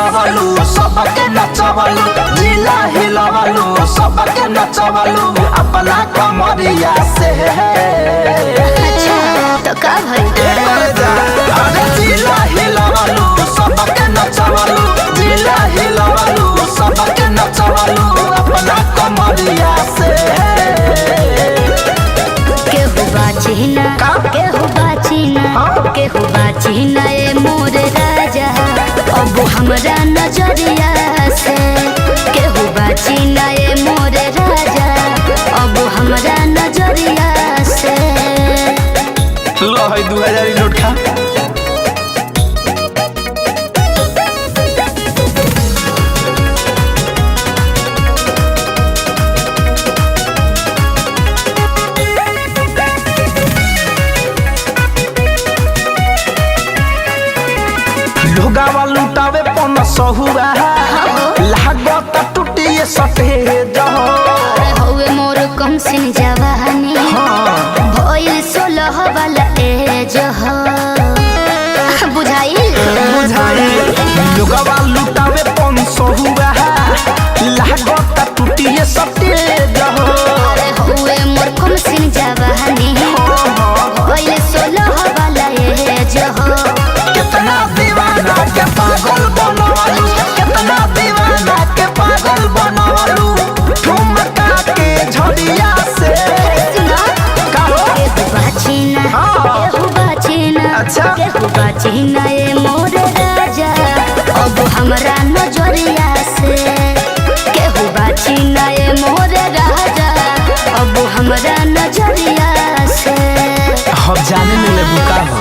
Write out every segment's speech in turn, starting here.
हिलवलू सबके नचवलू जिला हिलवलू सबके नचवलू अपना कमरिया से। अच्छा तो का भइल अरे जिला हिलवलू सबके नचवलू जिला हिलवलू सबके नचवलू अपना कमरिया से। केहू बाची ना केहू बाची ना केहू बाची ना ए मोर राजा अब हमरा नजरिया से। केहू बाची ना ए मोर राजा अब हमरा नजरिया से। लो है 2000 नोट खा। लोगावा लुटावे पन सहुआ लागत टूटिए सटे जहो। हवे मोर कम सिन जवानी भइल 16 वाला एज हो। बुझाइल लोगावा लुटावे पन सहुआ लागत टूटिए सटे जहो। हवे मोर कम सिन जवानी भइल 16 वाला एज हो। कितना दीवाना के पागल बनवलू कितना दीवाना के पागल बनवलू ठुमका के झड़िया से। केहू बाची ना अच्छा केहू बाची ना ए मोर राजा अब हमरा नजरिया से। केहू बाची ना ए मोर राजा अब हमरा नजरिया से। हम जाने मिले बुका हो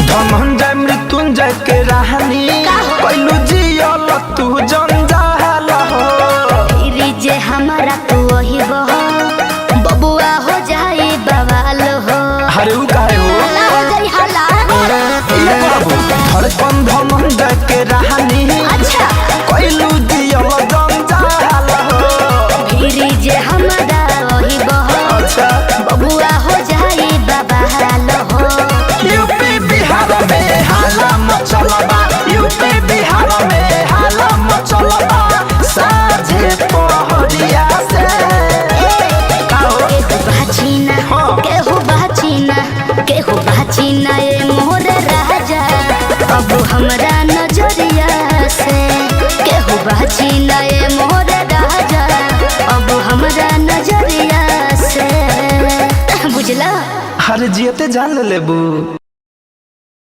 धनंजय मृत्युंजय के राहनी कैलू जियल तू जंजाल हो। फिर जे हमारा तू वही बहो बबुआ हो जाए बवाल हो। अरे उ काहे हो हला हो जाई हला ये बाबू धड़कन धनंजय के राहनी अच्छा कैलू जियल जंजाल हो। फिर जे हमारा वही बहो अच्छा बबुआ हो जाए बवाल हो। यूपी बिहार में हाला मचलबा यूपी बिहार में हाला मचलबा साझे पहरिया से। केहू बाची ना केहू बाची ना केहू बाची ना ए मोर राजा अब हमरा नजरिया से। केहू बाची ना ए मोर राजा अब हमरा नजरिया से। बुझला हर जियते जान लेबू।